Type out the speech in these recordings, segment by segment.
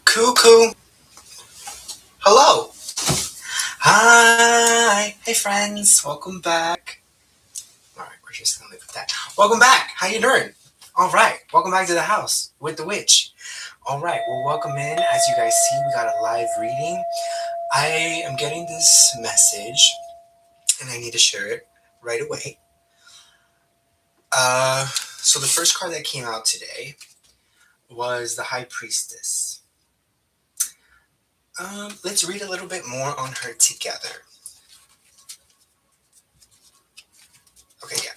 Cuckoo. Hello. Hi. Hey friends. Welcome back. Alright, we're just gonna leave it at that. Welcome back. How you doing? Alright. Welcome back to the house with the witch. Alright, well welcome in. As you guys see, we got a live reading. I am getting this message and I need to share it right away. So the first card that came out today was the High Priestess. Let's read a little bit more on her together. Okay, yeah.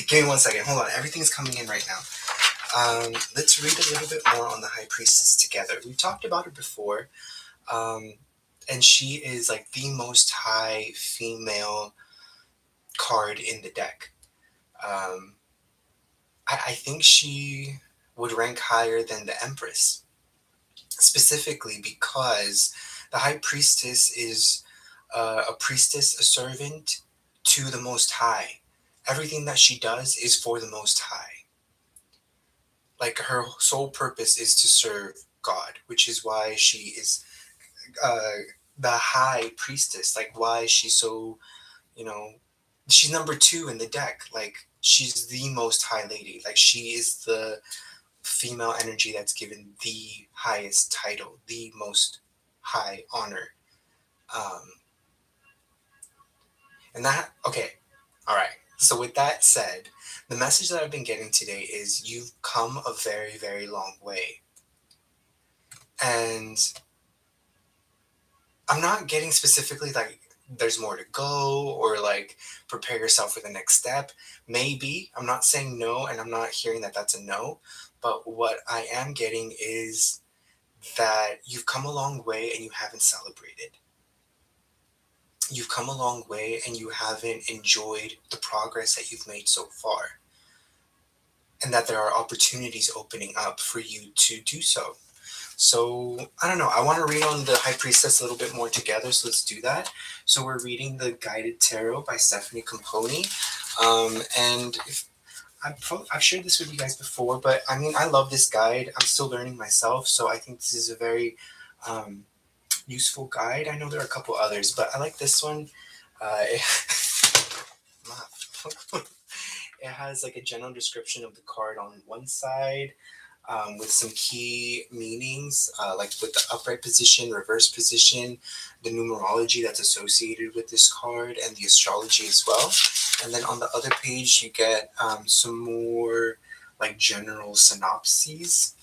Give me 1 second. Hold on. Everything's coming in right now. Let's read a little bit more on the High Priestess together. We talked about her before, and she is like the most high female card in the deck. I think she would rank higher than the Empress, specifically because the High Priestess is a priestess, a servant to the Most High. Everything that she does is for the Most High. Like her sole purpose is to serve God, which is why she is uh, the High Priestess. Like why she's so, you know, she's number 2 in the deck. Like she's the Most High Lady. Like she is the female energy that's given the highest title, the most high honor. Um, and that, okay, all right. So, with that said, the message that I've been getting today is you've come a very, very long way. And I'm not getting specifically like there's more to go or like prepare yourself for the next step. Maybe. I'm not saying no, and I'm not hearing that that's a no. But what I am getting is that you've come a long way and you haven't celebrated. You've come a long way and you haven't enjoyed the progress that you've made so far. And that there are opportunities opening up for you to do so. So, I don't know. I want to read on the High Priestess a little bit more together, so let's do that. So, we're reading the Guided Tarot by Stephanie Camponi. And if I've shared this with you guys before, but I mean, I love this guide. I'm still learning myself, so I think this is a very useful guide. I know there are a couple others, but I like this one. It, it has like a general description of the card on one side, with some key meanings, like with the upright position, reverse position, the numerology that's associated with this card, and the astrology as well. And then on the other page, you get some more like general synopses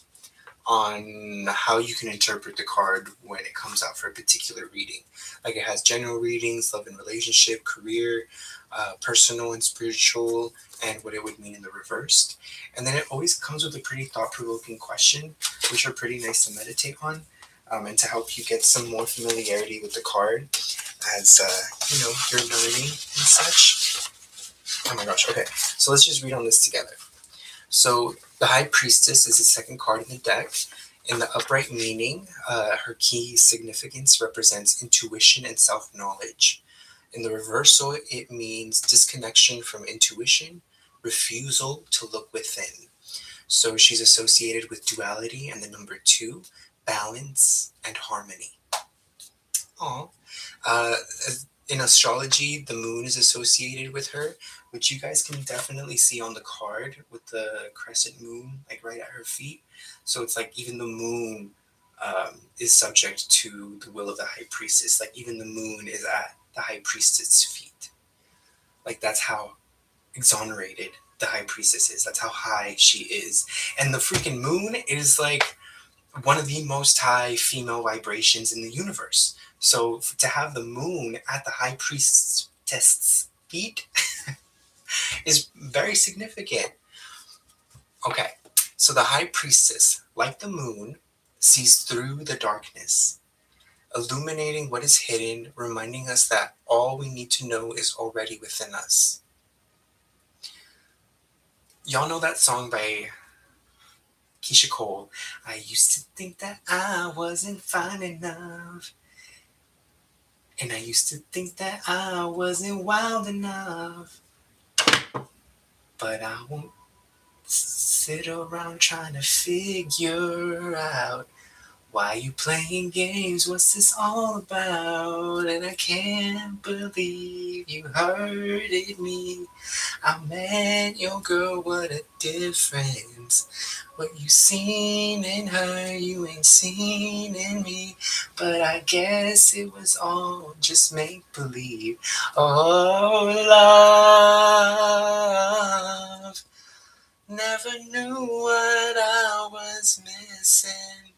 on how you can interpret the card when it comes out for a particular reading. Like it has general readings, love and relationship, career, personal and spiritual, and what it would mean in the reversed. And then it always comes with a pretty thought-provoking question, which are pretty nice to meditate on, and to help you get some more familiarity with the card as you're learning and such. Oh my gosh. Okay, so let's just read on this together. So the High Priestess is the second card in the deck. In the upright meaning, her key significance represents intuition and self-knowledge. In the reversal, it means disconnection from intuition, refusal to look within. So she's associated with duality and the number 2, balance and harmony. Aw. Uh, in astrology, the moon is associated with her, which you guys can definitely see on the card with the crescent moon, like right at her feet. So it's like even the moon is subject to the will of the High Priestess. Like even the moon is at the High Priestess' feet. Like that's how exonerated the High Priestess is. That's how high she is. And the freaking moon is like one of the most high female vibrations in the universe. So to have the moon at the High Priestess' feet is very significant. Okay, so the High Priestess, like the moon, sees through the darkness, illuminating what is hidden, reminding us that all we need to know is already within us. Y'all know that song by Keisha Cole? I used to think that I wasn't fine enough. And I used to think that I wasn't wild enough. But I won't sit around trying to figure out why you playing games, what's this all about? And I can't believe you hurted me. I met your girl, what a difference. What you seen in her, you ain't seen in me. But I guess it was all just make believe. Oh, love. Never knew what I was missing.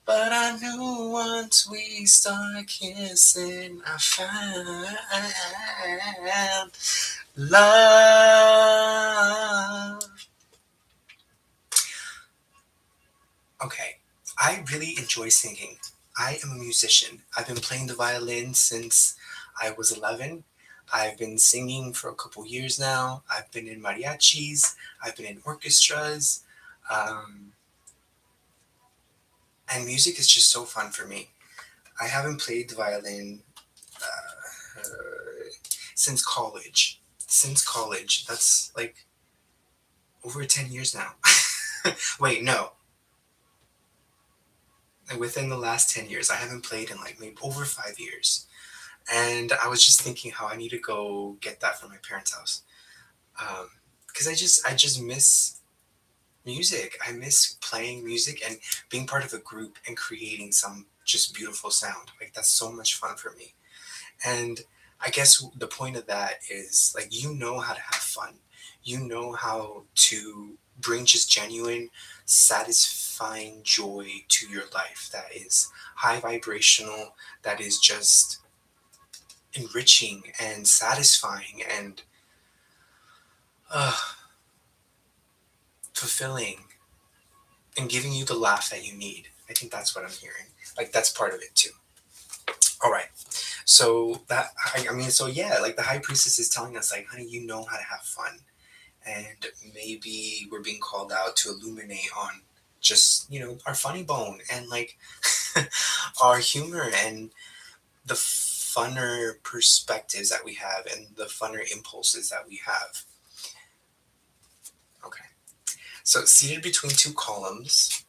But I knew once we start kissing, I found love. Okay, I really enjoy singing. I am a musician. I've been playing the violin since I was 11. I've been singing for a couple years now. I've been in mariachis. I've been in orchestras. Um, and music is just so fun for me. I haven't played the violin uh, since college. Since college. That's like over 10 years now. Wait, no. Within the last 10 years, I haven't played in like maybe over 5 years. And I was just thinking how I need to go get that from my parents' house. Because I just miss music. I miss playing music and being part of a group and creating some just beautiful sound. Like that's so much fun for me. And I guess the point of that is like you know how to have fun. You know how to bring just genuine, satisfying joy to your life that is high vibrational, that is just enriching and satisfying and uh, fulfilling and giving you the laugh that you need. I think that's what I'm hearing. Like that's part of it too. All right. So that I mean, so yeah, like the high priestess is telling us, like, honey, you know how to have fun, and maybe we're being called out to illuminate on just our funny bone and like our humor and the funner perspectives that we have and the funner impulses that we have. Okay, so seated between two columns,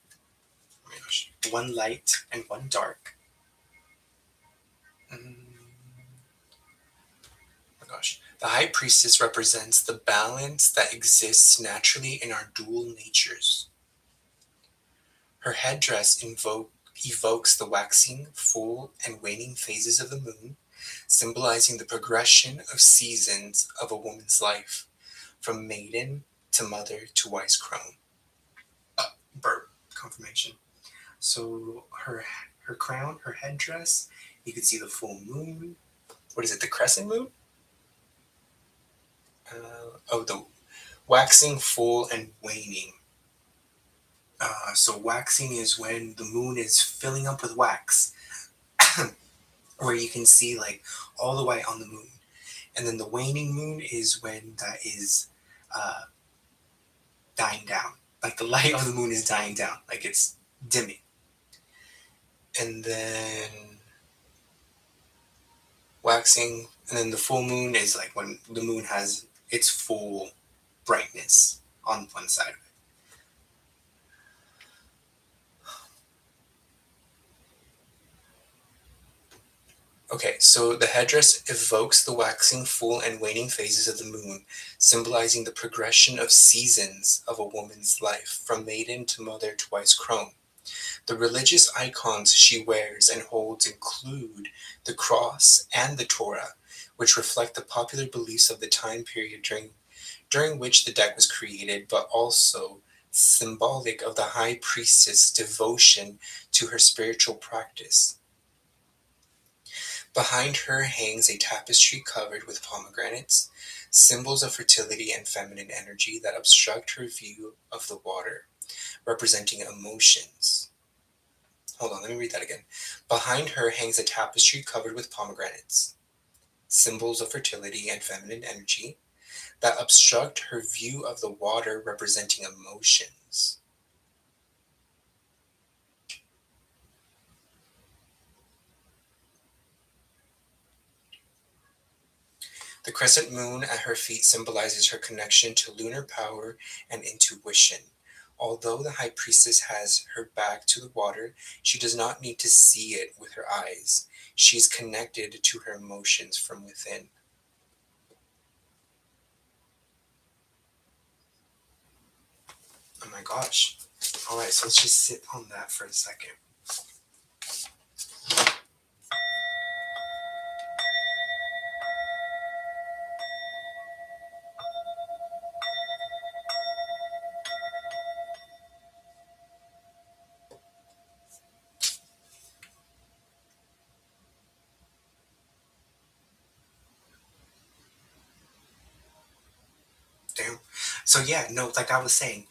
oh my gosh, one light and one dark. Oh my gosh. The high priestess represents the balance that exists naturally in our dual natures. Her headdress evokes the waxing, full, and waning phases of the moon, symbolizing the progression of seasons of a woman's life, from maiden to mother to wise crone. Burp, confirmation. So her crown, her headdress, you can see the full moon. What is it, the crescent moon? The waxing, full, and waning. So waxing is when the moon is filling up with wax, where you can see like all the way on the moon. And then the waning moon is when that is uh, dying down. Like the light of the moon is dying down, like it's dimming. And then waxing, and then the full moon is like when the moon has its full brightness on one side of it. Okay, so the headdress evokes the waxing, full, and waning phases of the moon, symbolizing the progression of seasons of a woman's life, from maiden to mother to wise crone. The religious icons she wears and holds include the cross and the Torah, which reflect the popular beliefs of the time period during which the deck was created, but also symbolic of the high priestess' devotion to her spiritual practice. Behind her hangs a tapestry covered with pomegranates, symbols of fertility and feminine energy that obstruct her view of the water, representing emotions. Hold on, let me read that again. Behind her hangs a tapestry covered with pomegranates, symbols of fertility and feminine energy that obstruct her view of the water, representing emotions. The crescent moon at her feet symbolizes her connection to lunar power and intuition, Although the high priestess has her back to the water, she does not need to see it with her eyes. She is connected to her emotions from within. Oh my gosh. All right, so let's just sit on that for a second. Damn. So yeah, no, like I was saying,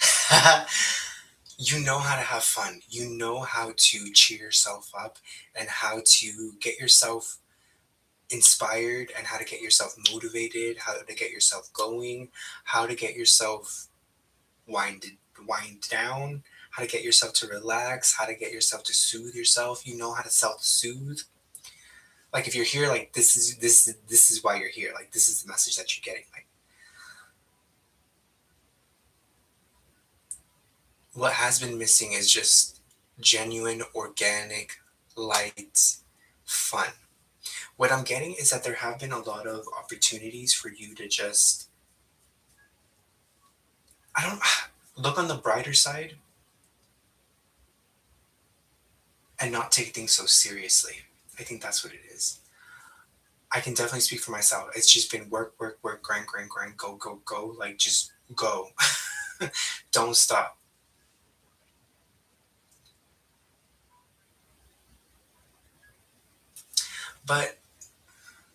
you know how to have fun. You know how to cheer yourself up and how to get yourself inspired and how to get yourself motivated, how to get yourself going, how to get yourself winded wind down, how to get yourself to relax, how to get yourself to soothe yourself. You know how to self-soothe. Like if you're here, like this is why you're here. Like this is the message that you're getting. Like what has been missing is just genuine, organic, light fun. What I'm getting is that there have been a lot of opportunities for you to just, I don't, look on the brighter side and not take things so seriously. I think that's what it is. I can definitely speak for myself. It's just been work, work, work, grind, grind, grind, go, go, go. Like just go. Don't stop. But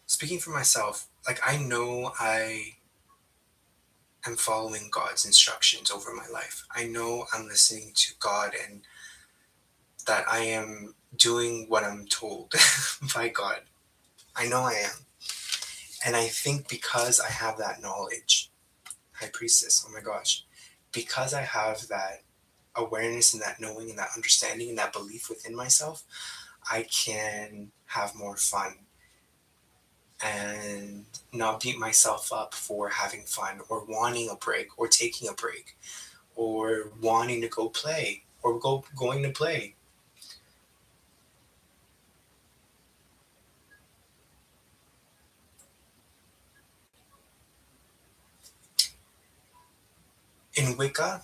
speaking for myself, like I know I am following God's instructions over my life. I know I'm listening to God and that I am doing what I'm told by God. I know I am. And I think because I have that knowledge, High Priestess, oh my gosh, because I have that awareness and that knowing and that understanding and that belief within myself, I can have more fun and not beat myself up for having fun or wanting a break or taking a break or wanting to go play or going to play. In Wicca,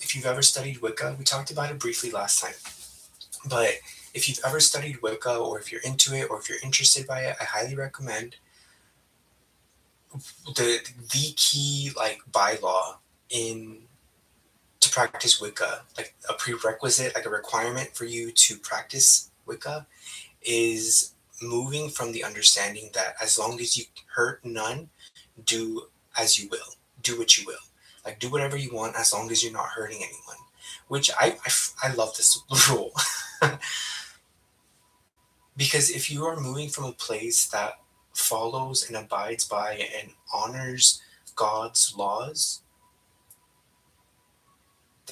if you've ever studied Wicca, we talked about it briefly last time, but if you've ever studied Wicca or if you're into it or if you're interested by it, I highly recommend the key like bylaw in to practice Wicca, like a prerequisite, like a requirement for you to practice Wicca is moving from the understanding that as long as you hurt none, do as you will, do what you will. Like do whatever you want as long as you're not hurting anyone. Which I love this rule. Because if you are moving from a place that follows and abides by and honors God's laws,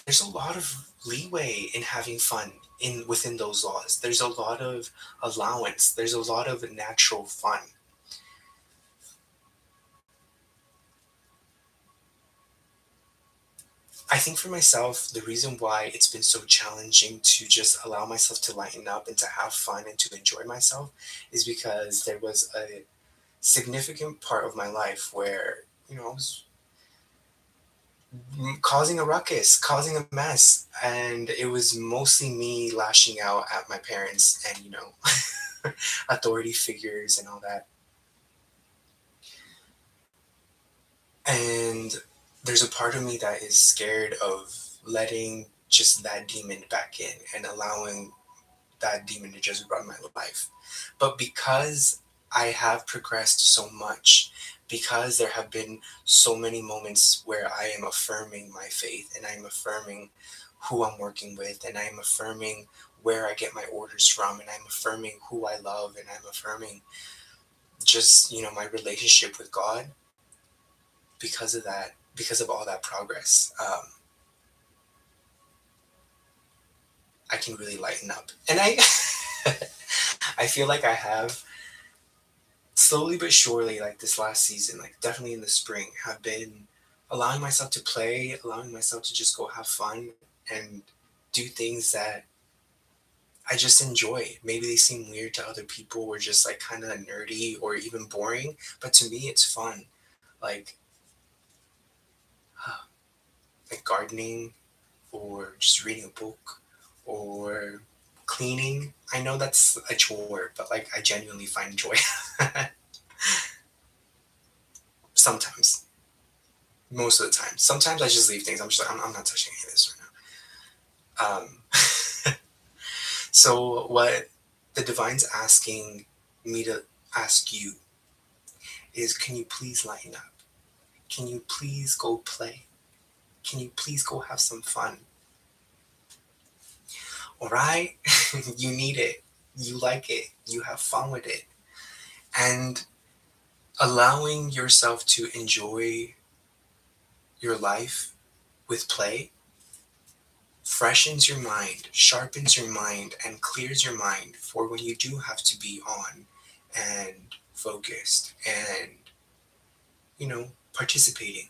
there's a lot of leeway in having fun in within those laws. There's a lot of allowance. There's a lot of natural fun. I think for myself, the reason why it's been so challenging to just allow myself to lighten up and to have fun and to enjoy myself is because there was a significant part of my life where, I was causing a ruckus, causing a mess. And it was mostly me lashing out at my parents and, authority figures and all that. And there's a part of me that is scared of letting just that demon back in and allowing that demon to just run my life. But because I have progressed so much, because there have been so many moments where I am affirming my faith and I'm affirming who I'm working with and I'm affirming where I get my orders from and I'm affirming who I love and I'm affirming just, my relationship with God because of that, because of all that progress. I can really lighten up. And I I feel like I have slowly but surely, like this last season, like definitely in the spring, have been allowing myself to play, allowing myself to just go have fun and do things that I just enjoy. Maybe they seem weird to other people or just like kind of nerdy or even boring, but to me it's fun. Like like gardening or just reading a book or cleaning. I know that's a chore, but like I genuinely find joy sometimes. Most of the time. Sometimes I just leave things. I'm just like, I'm not touching any of this right now. So what the divine's asking me to ask you is, can you please lighten up? Can you please go play? Can you please go have some fun? All right? You need it. You like it. You have fun with it. And allowing yourself to enjoy your life with play freshens your mind, sharpens your mind, and clears your mind for when you do have to be on and focused and, participating.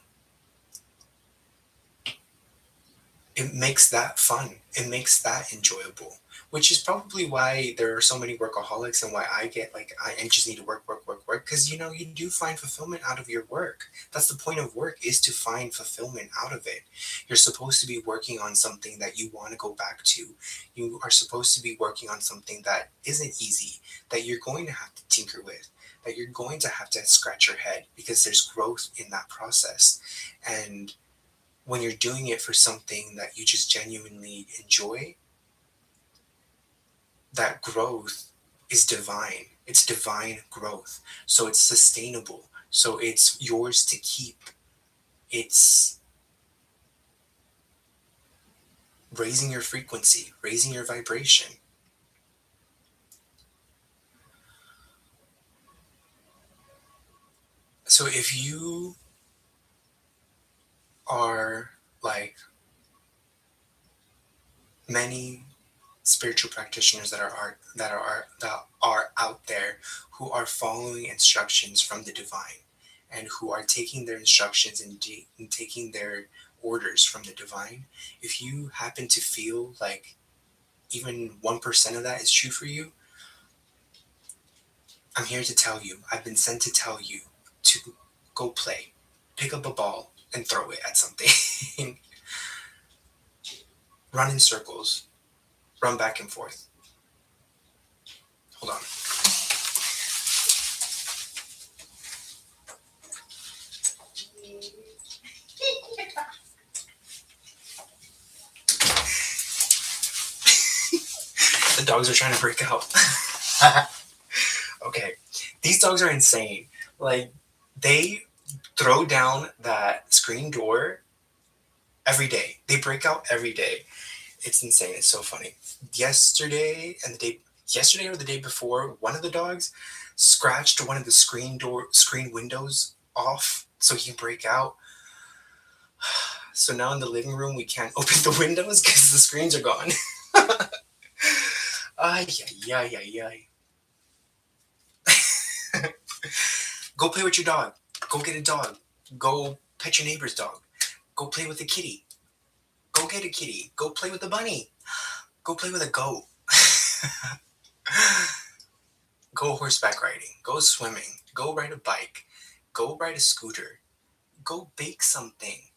It makes that fun. It makes that enjoyable, which is probably why there are so many workaholics and why I get like, I just need to work, work, work, work. Because, you do find fulfillment out of your work. That's the point of work, is to find fulfillment out of it. You're supposed to be working on something that you want to go back to. You are supposed to be working on something that isn't easy, that you're going to have to tinker with, that you're going to have to scratch your head because there's growth in that process. And when you're doing it for something that you just genuinely enjoy, that growth is divine. It's divine growth. So it's sustainable. So it's yours to keep. It's raising your frequency, raising your vibration. So if you are like many spiritual practitioners that are out there who are following instructions from the divine and who are taking their instructions and taking their orders from the divine, if you happen to feel like even 1% of that is true for you, I'm here to tell you, I've been sent to tell you to go play, pick up a ball and throw it at something. Run in circles, run back and forth. Hold on. The dogs are trying to break out. Okay, these dogs are insane. Like, they throw down that screen door every day. They break out every day. It's insane. It's so funny. Yesterday or the day before, one of the dogs scratched one of the screen windows off so he can break out. So now in the living room we can't open the windows because the screens are gone. Ay, ay, ay, ay, ay. Go play with your dog. Go get a dog. Go pet your neighbor's dog. Go play with a kitty. Go get a kitty. Go play with a bunny. Go play with a goat. Go horseback riding. Go swimming. Go ride a bike. Go ride a scooter. Go bake something.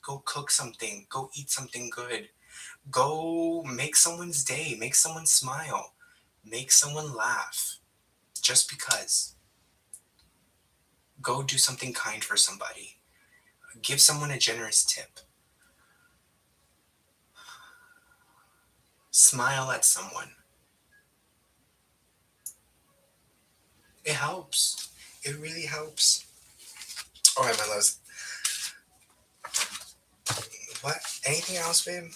Go cook something. Go eat something good. Go make someone's day. Make someone smile. Make someone laugh. Just because. Go do something kind for somebody. Give someone a generous tip. Smile at someone. It helps. It really helps. All right, my loves. What? Anything else, babe?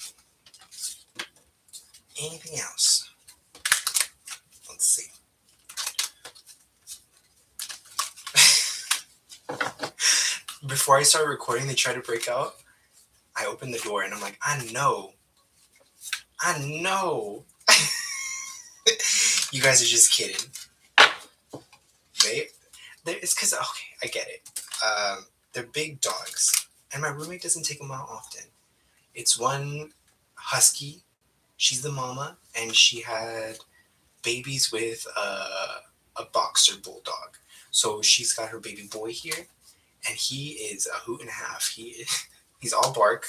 Anything else? Let's see. Before I started recording, they tried to break out. I opened the door and I'm like, I know. You guys are just kidding. Babe, it's because, okay, I get it. they're big dogs, and my roommate doesn't take them out often. It's one husky. She's the mama, and she had babies with a boxer bulldog. So she's got her baby boy here, and he is a hoot and a half. He's all bark,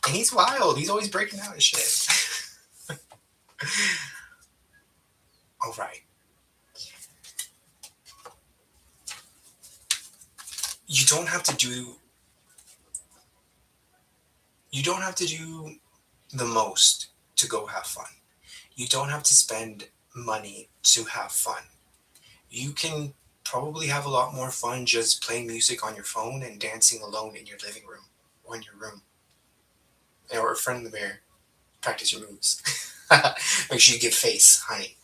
and he's wild. He's always breaking out and shit. All right. You don't have to do. You don't have to do the most to go have fun. You don't have to spend money to have fun. You can probably have a lot more fun just playing music on your phone and dancing alone in your living room or in your room. Or a friend in the mirror. Practice your moves. Make sure you give face, honey.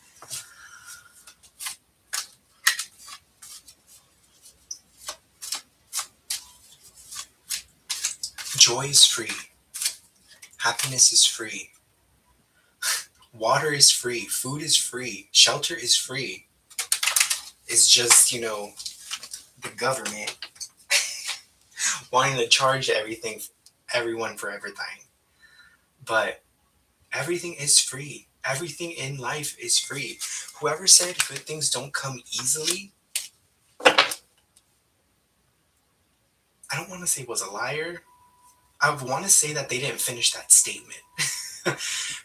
Joy is free. Happiness is free. Water is free. Food is free. Shelter is free. It's just, the government wanting to charge everyone for everything. But everything is free. Everything in life is free. Whoever said good things don't come easily, I don't want to say was a liar. I want to say that they didn't finish that statement.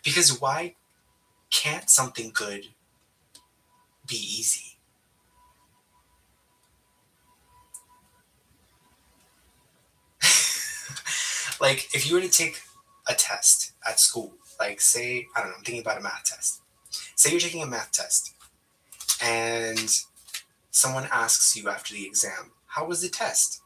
Because why can't something good be easy? Like, if you were to take a test at school, like, say, I don't know, I'm thinking about a math test. Say you're taking a math test, and someone asks you after the exam, how was the test?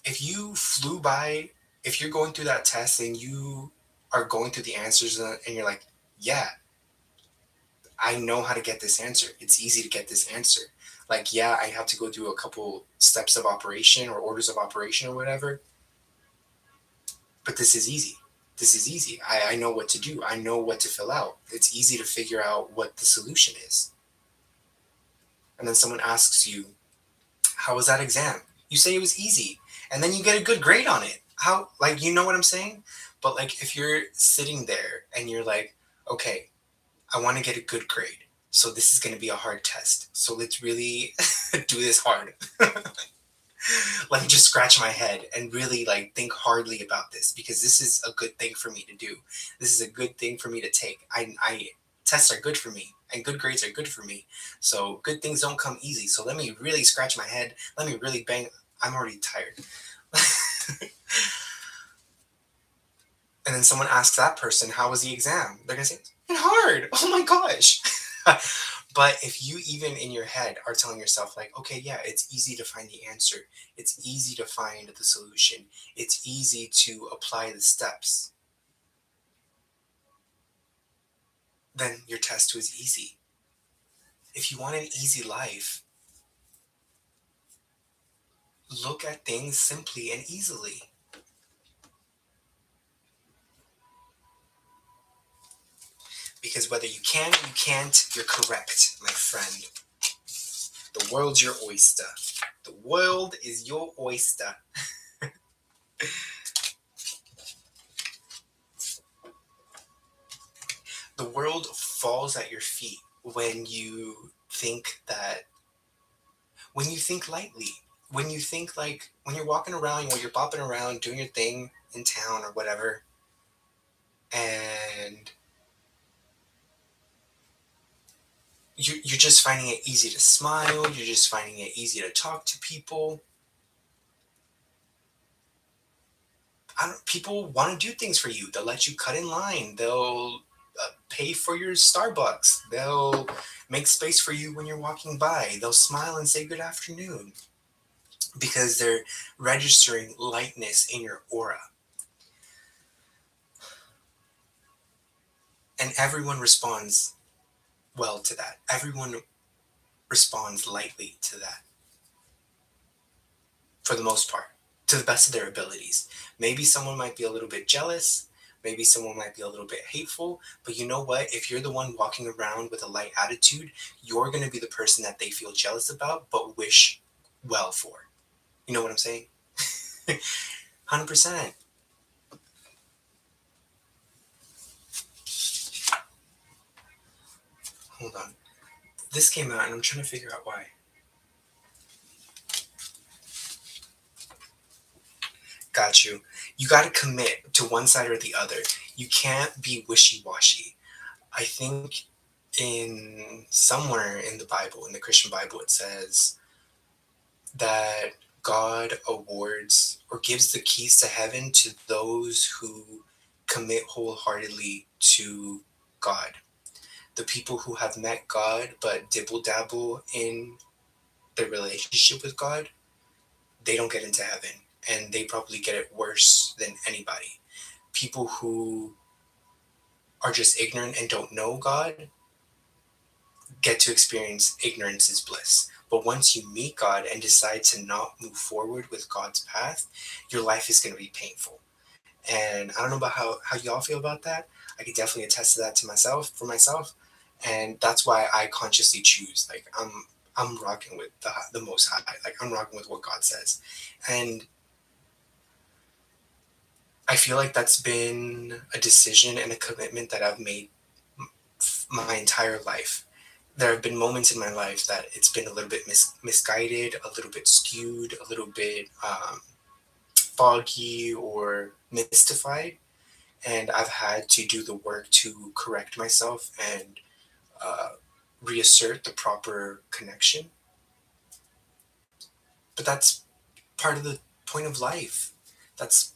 If you flew by, if you're going through that test and you are going through the answers and you're like, yeah, I know how to get this answer. It's easy to get this answer. Like, yeah, I have to go through a couple steps of operation or orders of operation or whatever. But this is easy. This is easy. I know what to do. I know what to fill out. It's easy to figure out what the solution is. And then someone asks you, how was that exam? You say it was easy. And then you get a good grade on it. How, like, you know what I'm saying? But, like, if you're sitting there and you're like, okay, I want to get a good grade. So this is going to be a hard test. So let's really do this hard. Let me just scratch my head and really like think hardly about this because this is a good thing for me to do. This is a good thing for me to take. I tests are good for me and good grades are good for me. So good things don't come easy. So let me really scratch my head. Let me really bang. I'm already tired. And then someone asks that person, how was the exam? They're going to say, it's hard. Oh my gosh. But if you even in your head are telling yourself like, okay, yeah, it's easy to find the answer. It's easy to find the solution. It's easy to apply the steps. Then your test was easy. If you want an easy life, look at things simply and easily. Because whether you can or you can't, you're correct, my friend. The world's your oyster. The world is your oyster. The world falls at your feet when you think lightly. When you think like, when you're walking around, when you're bopping around, doing your thing in town or whatever, and you're just finding it easy to smile, you're just finding it easy to talk to people. People want to do things for you. They'll let you cut in line. They'll pay for your Starbucks. They'll make space for you when you're walking by. They'll smile and say good afternoon because they're registering lightness in your aura. And everyone responds well to that. Everyone responds lightly to that. For the most part, to the best of their abilities. Maybe someone might be a little bit jealous. Maybe someone might be a little bit hateful, but you know what? If you're the one walking around with a light attitude, you're going to be the person that they feel jealous about, but wish well for. You know what I'm saying? 100%. Hold on. This came out and I'm trying to figure out why. Got you. You got to commit to one side or the other. You can't be wishy washy. I think in somewhere in the Bible, in the Christian Bible, it says that God awards or gives the keys to heaven to those who commit wholeheartedly to God. The people who have met God but dibble dabble in their relationship with God, they don't get into heaven, and they probably get it worse than anybody. People who are just ignorant and don't know God get to experience ignorance is bliss. But once you meet God and decide to not move forward with God's path, your life is going to be painful. And I don't know about how y'all feel about that. I could definitely attest to that to myself for myself. And that's why I consciously choose. Like I'm rocking with the most high. Like I'm rocking with what God says. And I feel like that's been a decision and a commitment that I've made my entire life. There have been moments in my life that it's been a little bit misguided, a little bit skewed, a little bit foggy or mystified. And I've had to do the work to correct myself and uh, reassert the proper connection. But that's part of the point of life. That's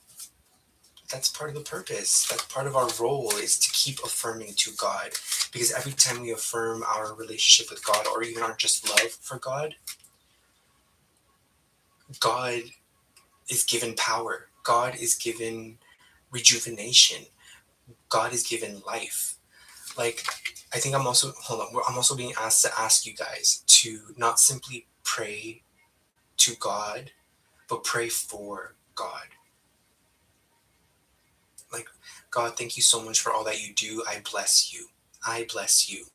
that's part of the purpose. That's part of our role is to keep affirming to God. Because every time we affirm our relationship with God or even our just love for God, God is given power. God is given rejuvenation. God is given life. Like, I think I'm also, hold on, I'm also being asked to ask you guys to not simply pray to God, but pray for God. Like, God, thank you so much for all that you do. I bless you. I bless you.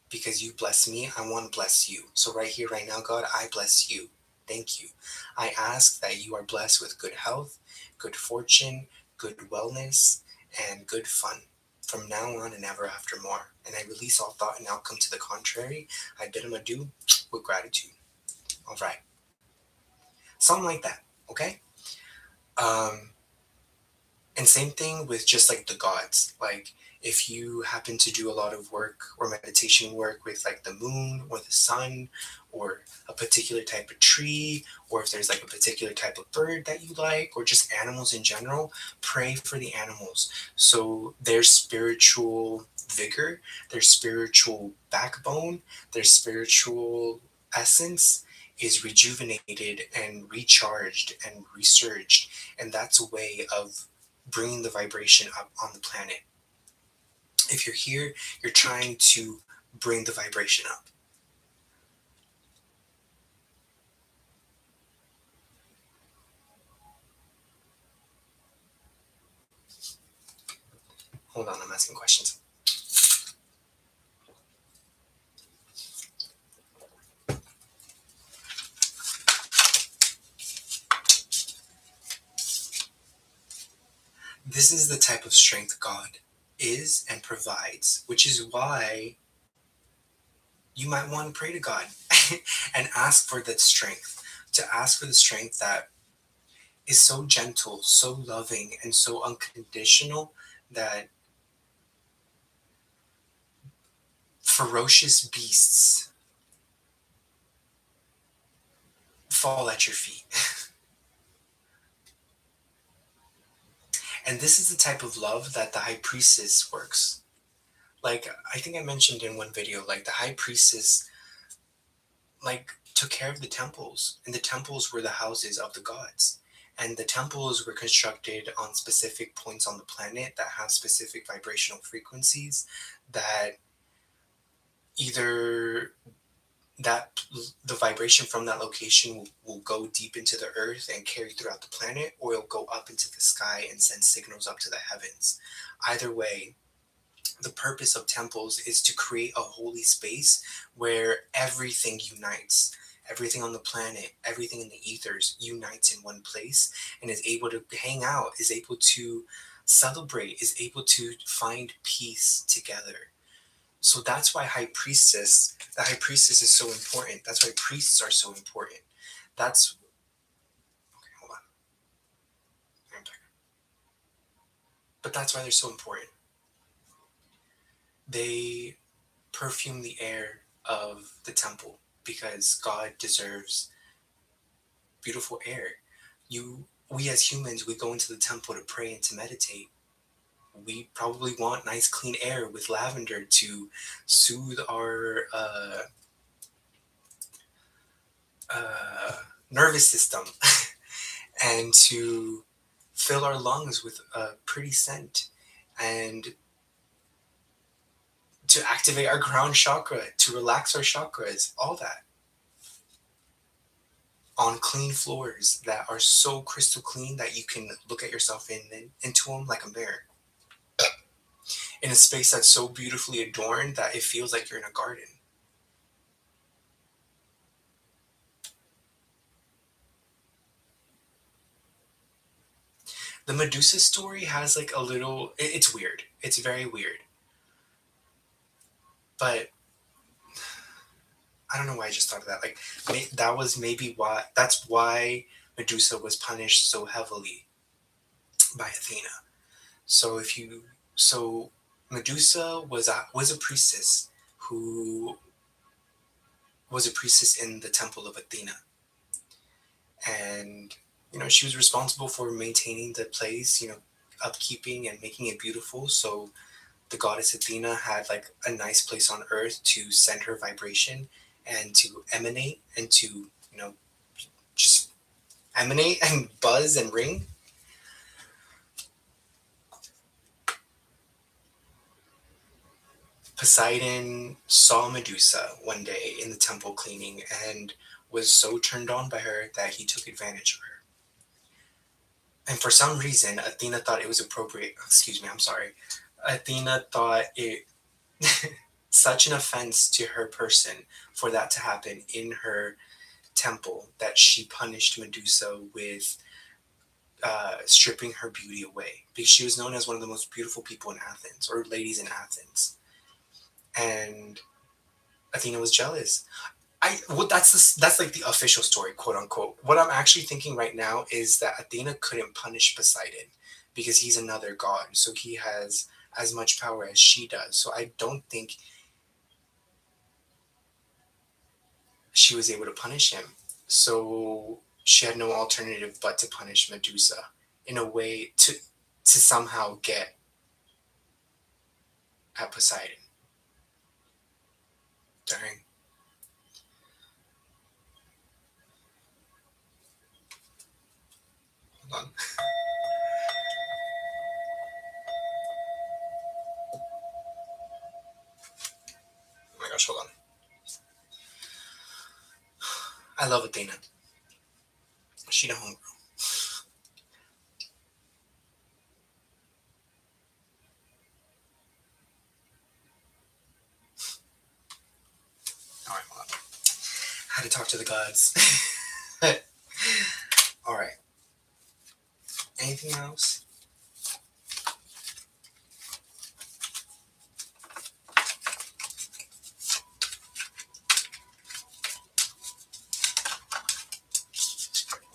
Because you bless me, I want to bless you. So, right here, right now, God, I bless you. Thank you. I ask that you are blessed with good health, good fortune, good wellness, and good fun from now on and ever after more. And I release all thought and outcome to the contrary. I bid him adieu with gratitude. All right. Something like that. Okay. Um, And same thing with just like the gods. Like if you happen to do a lot of work or meditation work with like the moon or the sun or a particular type of tree, or if there's like a particular type of bird that you like, or just animals in general, pray for the animals. So their spiritual vigor, their spiritual backbone, their spiritual essence is rejuvenated and recharged and resurged. And that's a way of bringing the vibration up on the planet. If you're here, you're trying to bring the vibration up. Hold on, I'm asking questions. This is the type of strength God is and provides, which is why you might want to pray to God and ask for that strength, to ask for the strength that is so gentle, so loving, and so unconditional that ferocious beasts fall at your feet. And this is the type of love that the high priestess works. Like I think I mentioned in one video, like the high priestess like took care of the temples, and the temples were the houses of the gods. And the temples were constructed on specific points on the planet that have specific vibrational frequencies that either that the vibration from that location will go deep into the earth and carry throughout the planet, or it'll go up into the sky and send signals up to the heavens. Either way, the purpose of temples is to create a holy space where everything unites. Everything on the planet, everything in the ethers unites in one place and is able to hang out, is able to celebrate, is able to find peace together. So that's why the high priestess is so important. That's why priests are so important. That's okay, hold on. But that's why they're so important. They perfume the air of the temple because God deserves beautiful air. We as humans, we go into the temple to pray and to meditate. We probably want nice clean air with lavender to soothe our uh, nervous system and to fill our lungs with a pretty scent and to activate our ground chakra, to relax our chakras, all that on clean floors that are so crystal clean that you can look at yourself into them like a mirror. In a space that's so beautifully adorned that it feels like you're in a garden. The Medusa story has like a little. It's weird. It's very weird. But I don't know why I just thought of that. Like that was maybe why. That's why Medusa was punished so heavily by Athena. So if you so Medusa was a priestess who was a priestess in the temple of Athena, and she was responsible for maintaining the place, upkeeping and making it beautiful. So the goddess Athena had like a nice place on earth to send her vibration and to emanate and to just emanate and buzz and ring. Poseidon saw Medusa one day in the temple cleaning and was so turned on by her that he took advantage of her. And for some reason, Athena thought it was appropriate. Excuse me, I'm sorry. Athena thought it such an offense to her person for that to happen in her temple that she punished Medusa with stripping her beauty away because she was known as one of the most beautiful people in Athens or ladies in Athens. And Athena was jealous. That's like the official story, quote unquote. What I'm actually thinking right now is that Athena couldn't punish Poseidon because he's another god, so he has as much power as she does. So I don't think she was able to punish him. So she had no alternative but to punish Medusa in a way to somehow get at Poseidon. Dang. Hold on. Oh my gosh, hold on. I love Athena. She the homegirl. All right, hold on. I had to talk to the gods. All right. Anything else?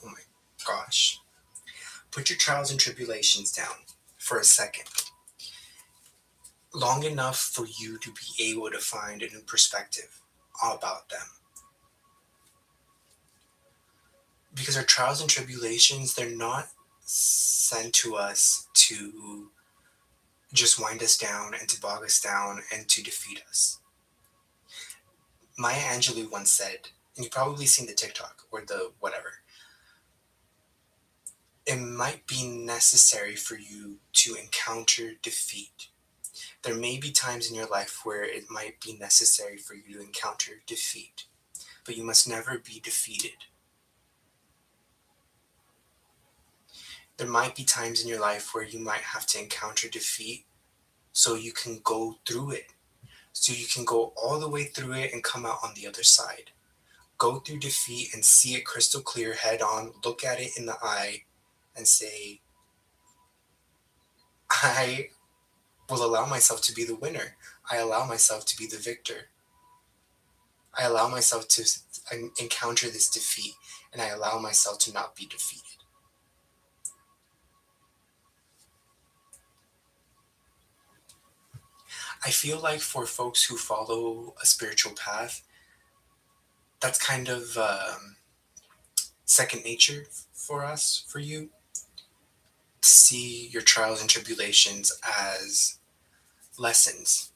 Oh my gosh. Put your trials and tribulations down for a second. Long enough for you to be able to find a new perspective about them. Because our trials and tribulations, they're not sent to us to just wind us down and to bog us down and to defeat us. Maya Angelou once said, and you've probably seen the TikTok or the whatever, it might be necessary for you to encounter defeat. There may be times in your life where it might be necessary for you to encounter defeat. but you must never be defeated. There might be times in your life where you might have to encounter defeat so you can go through it. So you can go all the way through it and come out on the other side. Go through defeat and see it crystal clear, head on, look at it in the eye, and say, I will allow myself to be the winner. I allow myself to be the victor. I allow myself to encounter this defeat, and I allow myself to not be defeated. I feel like for folks who follow a spiritual path, that's kind of second nature for us, for you, to see your trials and tribulations as lessons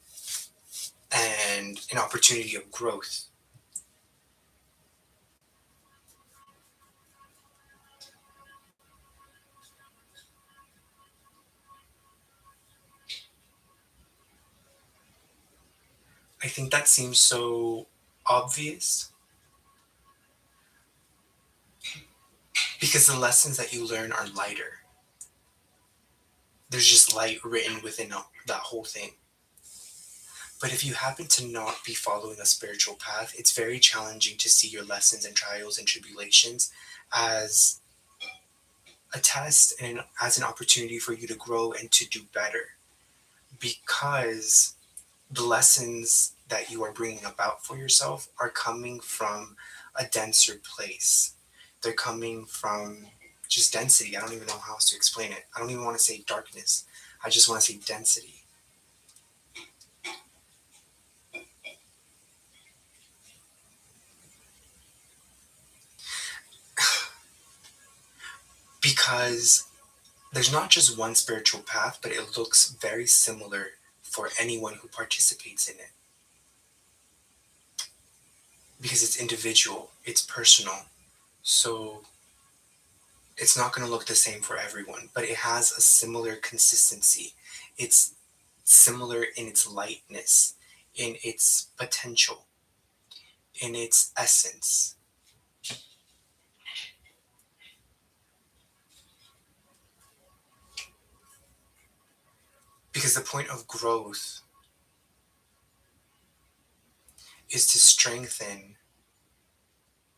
and an opportunity of growth. I think that seems so obvious because the lessons that you learn are lighter. There's just light written within that whole thing. But if you happen to not be following a spiritual path, it's very challenging to see your lessons and trials and tribulations as a test and as an opportunity for you to grow and to do better. Because the lessons that you are bringing about for yourself are coming from a denser place. They're coming from just density. I don't even know how else to explain it. I don't even want to say darkness. I just want to say density. Because there's not just one spiritual path, but it looks very similar for anyone who participates in it. Because it's individual, it's personal. So it's not going to look the same for everyone, but it has a similar consistency. It's similar in its lightness, in its potential, in its essence. Because the point of growth is to strengthen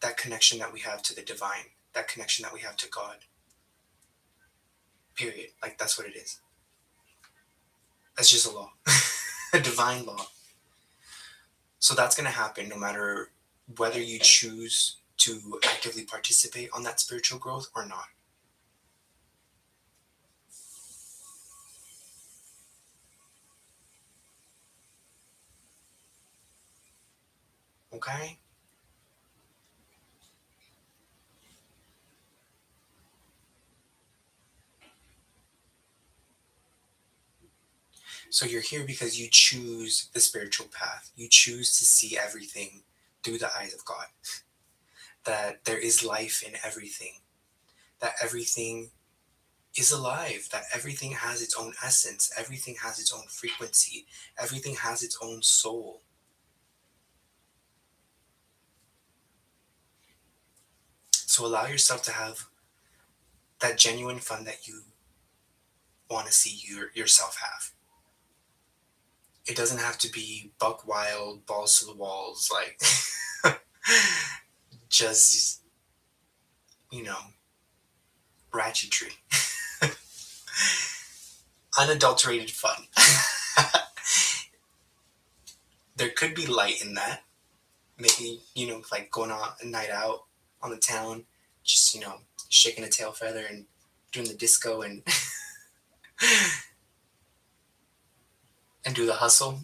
that connection that we have to the divine, that connection that we have to God. Period. Like, that's what it is. That's just a law, a divine law. So that's going to happen no matter whether you choose to actively participate on that spiritual growth or not. Okay? So you're here because you choose the spiritual path. You choose to see everything through the eyes of God. That there is life in everything. That everything is alive. That everything has its own essence. Everything has its own frequency. Everything has its own soul. So allow yourself to have that genuine fun that you want to see yourself have. It doesn't have to be buck wild, balls to the walls, like just, you know, ratchetry. Unadulterated fun. There could be light in that. Maybe, like going on a night out on the town, just, shaking a tail feather and doing the disco and and do the hustle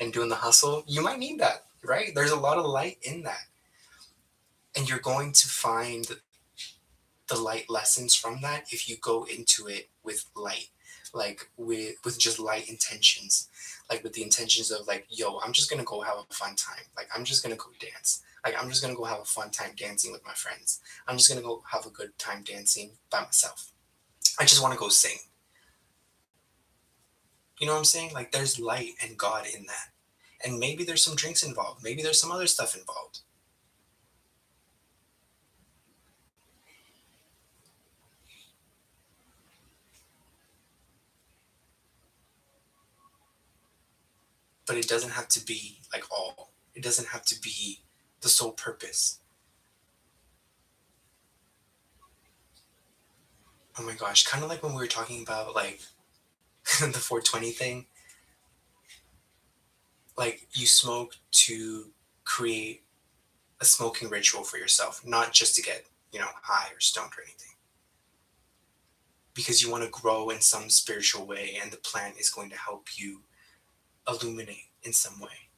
and doing the hustle. You might need that, right? There's a lot of light in that. And you're going to find the light lessons from that if you go into it with light, like with just light intentions, like with the intentions of like, yo, I'm just gonna go have a fun time, like I'm just gonna go dance, like I'm just gonna go have a fun time dancing with my friends, I'm just gonna go have a good time dancing by myself, I just want to go sing. You know what I'm saying? Like there's light and God in that, And maybe there's some drinks involved. Maybe there's some other stuff involved. But it doesn't have to be like all. It doesn't have to be the sole purpose. Oh my gosh, kind of like when we were talking about like the 420 thing. Like you smoke to create a smoking ritual for yourself, not just to get, high or stoned or anything. Because you want to grow in some spiritual way and the plant is going to help you illuminate in some way.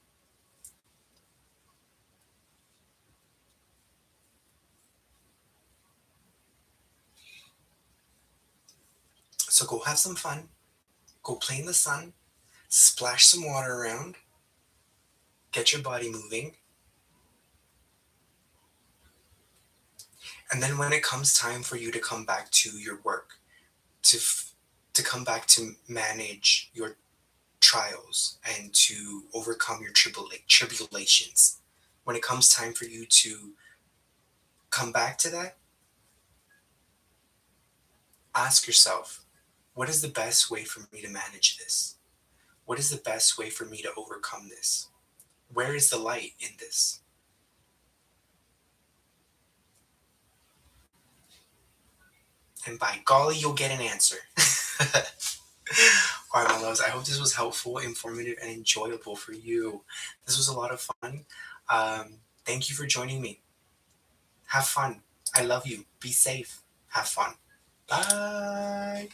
So go have some fun, go play in the sun, splash some water around, get your body moving. And then when it comes time for you to come back to your work, to to come back to manage your trials and to overcome your tribulations, when it comes time for you to come back to that, ask yourself, what is the best way for me to manage this? What is the best way for me to overcome this? Where is the light in this? And by golly, you'll get an answer. All right, my loves, I hope this was helpful, informative, and enjoyable for you. This was a lot of fun. Thank you for joining me. Have fun. I love you. Be safe. Have fun. Bye.